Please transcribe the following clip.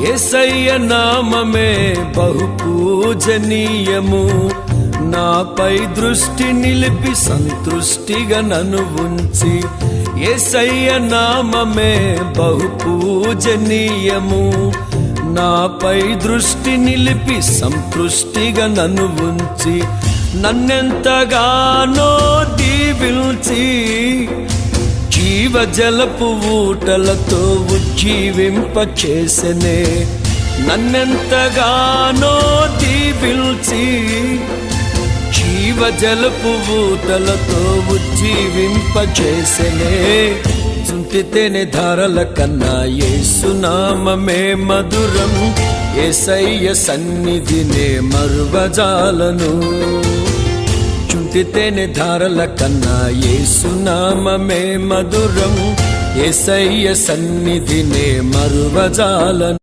యేసయ్య నామమే బహు పూజనీయము. నాపై దృష్టి నిలిపి సంతృష్టిగా నన్ను ఉంచి, యేసయ్య నామమే బహు పూజనీయము. నాపై దృష్టి నిలిపి సంతృష్టిగా నన్ను ఉంచి, నన్నెంతగానో దీవించి జీవజలపు ఊటలతో ఉజ్జీవింపచేసెనే. నన్నెంతగానో దీవించి జీవజలపు ఊటలతో ఉజ్జీవింపచేసెనే. చుంటితేనే ధారల కన్నా యేసునామమే మధురం. యేసయ్య సన్నిధినే మరువజాలను. చుంటితేనే ధారల కన్నా యేసునామమే మధురం. యేసయ్య సన్నిధినే మరువజాలను.